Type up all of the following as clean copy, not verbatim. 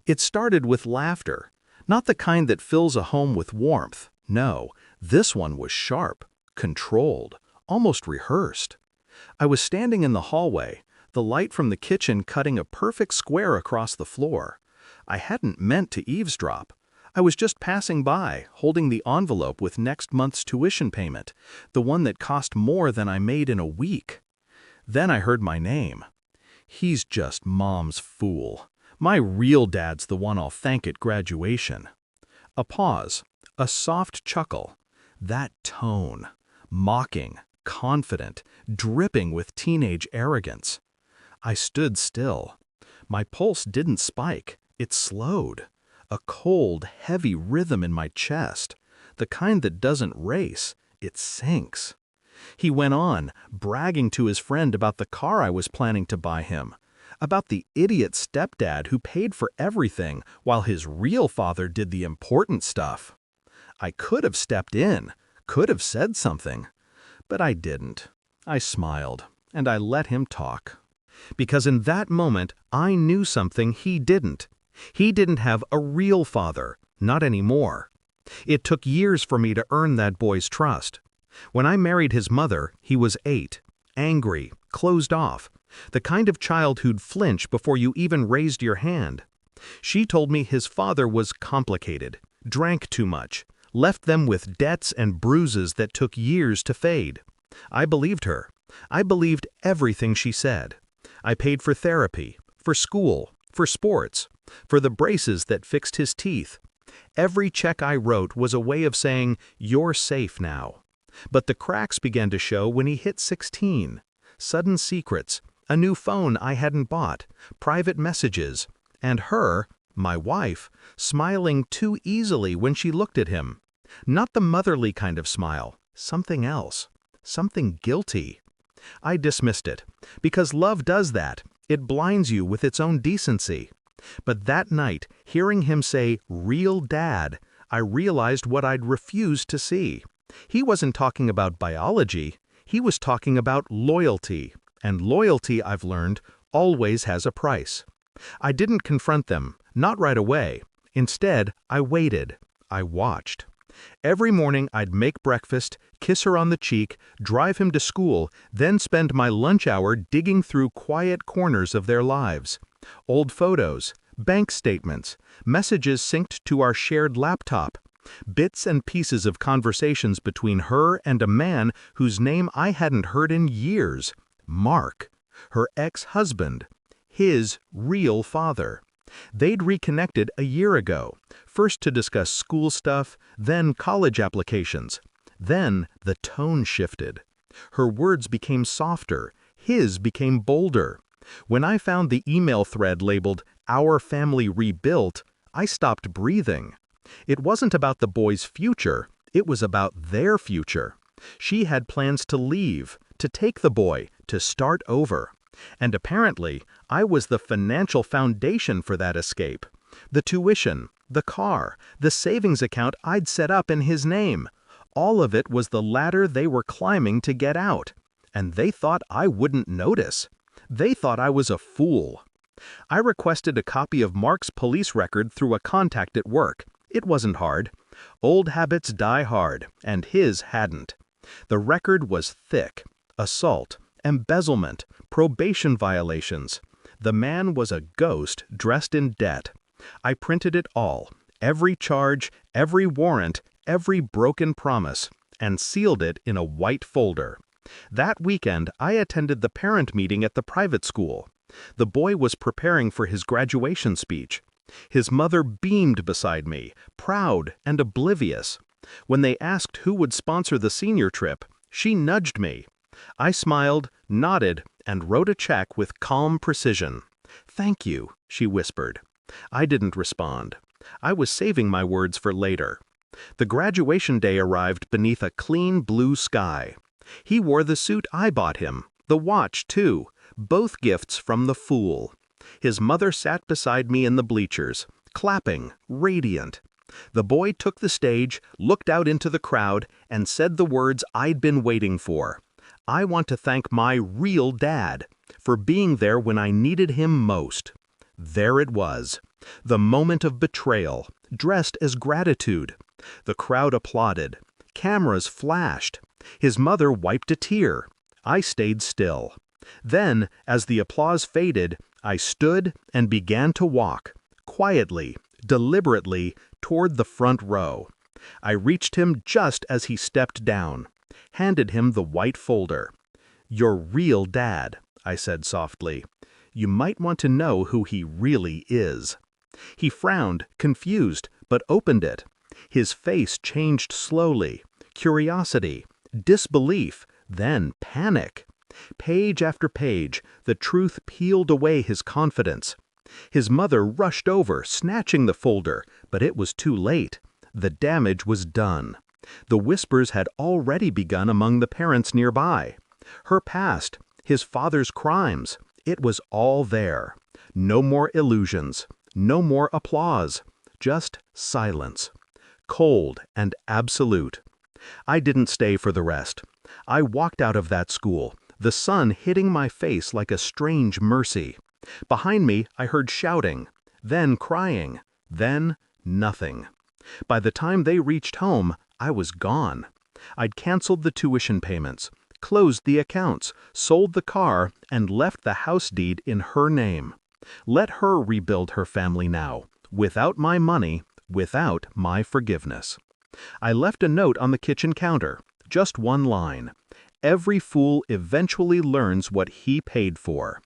It started with laughter, not the kind that fills a home with warmth. No, this one was sharp, controlled, almost rehearsed. I was standing in the hallway, the light from the kitchen cutting a perfect square across the floor. I hadn't meant to eavesdrop. I was just passing by, holding the envelope with next month's tuition payment, the one that cost more than I made in a week. Then I heard my name. He's just Mom's fool. My real dad's the one I'll thank at graduation. A pause, a soft chuckle. That tone, mocking, confident, dripping with teenage arrogance. I stood still. My pulse didn't spike, it slowed. A cold, heavy rhythm in my chest, the kind that doesn't race, it sinks. He went on, bragging to his friend about the car I was planning to buy him, about the idiot stepdad who paid for everything while his real father did the important stuff. I could have stepped in, could have said something, but I didn't. I smiled, and I let him talk. Because in that moment, I knew something he didn't. He didn't have a real father, not anymore. It took years for me to earn that boy's trust. When I married his mother, he was 8, angry, closed off, the kind of child who'd flinch before you even raised your hand. She told me his father was complicated, drank too much, left them with debts and bruises that took years to fade. I believed her. I believed everything she said. I paid for therapy, for school, for sports, for the braces that fixed his teeth. Every check I wrote was a way of saying, "You're safe now." But the cracks began to show when he hit 16. Sudden secrets, a new phone I hadn't bought, private messages, and her, my wife, smiling too easily when she looked at him. Not the motherly kind of smile, something else, something guilty. I dismissed it, because love does that. It blinds you with its own decency. But that night, hearing him say, "real dad," I realized what I'd refused to see. He wasn't talking about biology, he was talking about loyalty. And loyalty, I've learned, always has a price. I didn't confront them, not right away. Instead, I waited. I watched. Every morning I'd make breakfast, kiss her on the cheek, drive him to school, then spend my lunch hour digging through quiet corners of their lives. Old photos, bank statements, messages synced to our shared laptop, bits and pieces of conversations between her and a man whose name I hadn't heard in years, Mark, her ex-husband, his real father. They'd reconnected a year ago, first to discuss school stuff, then college applications. Then the tone shifted. Her words became softer, his became bolder. When I found the email thread labeled "Our Family Rebuilt," I stopped breathing. It wasn't about the boy's future, it was about their future. She had plans to leave, to take the boy, to start over. And apparently, I was the financial foundation for that escape. The tuition, the car, the savings account I'd set up in his name. All of it was the ladder they were climbing to get out. And they thought I wouldn't notice. They thought I was a fool. I requested a copy of Mark's police record through a contact at work. It wasn't hard. Old habits die hard, and his hadn't. The record was thick. Assault, embezzlement, probation violations. The man was a ghost dressed in debt. I printed it all, every charge, every warrant, every broken promise, and sealed it in a white folder. That weekend, I attended the parent meeting at the private school. The boy was preparing for his graduation speech. His mother beamed beside me, proud and oblivious. When they asked who would sponsor the senior trip, she nudged me. I smiled, nodded, and wrote a check with calm precision. "Thank you," she whispered. I didn't respond. I was saving my words for later. The graduation day arrived beneath a clean blue sky. He wore the suit I bought him, the watch too, both gifts from the fool. His mother sat beside me in the bleachers, clapping, radiant. The boy took the stage, looked out into the crowd, and said the words I'd been waiting for. "I want to thank my real dad for being there when I needed him most." There it was. The moment of betrayal, dressed as gratitude. The crowd applauded. Cameras flashed. His mother wiped a tear. I stayed still. Then, as the applause faded, I stood and began to walk, quietly, deliberately, toward the front row. I reached him just as he stepped down, handed him the white folder. "Your real dad," I said softly. "You might want to know who he really is." He frowned, confused, but opened it. His face changed slowly. Curiosity, disbelief, then panic. Page after page, the truth peeled away his confidence. His mother rushed over, snatching the folder, but it was too late. The damage was done. The whispers had already begun among the parents nearby. Her past, his father's crimes, it was all there. No more illusions, no more applause, just silence. Cold and absolute. I didn't stay for the rest. I walked out of that school, the sun hitting my face like a strange mercy. Behind me, I heard shouting, then crying, then nothing. By the time they reached home, I was gone. I'd canceled the tuition payments, closed the accounts, sold the car, and left the house deed in her name. Let her rebuild her family now, without my money, without my forgiveness. I left a note on the kitchen counter, just one line. Every fool eventually learns what he paid for.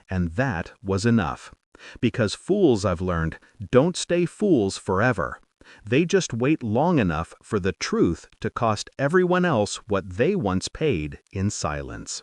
And that was enough. Because fools, I've learned, don't stay fools forever. They just wait long enough for the truth to cost everyone else what they once paid in silence.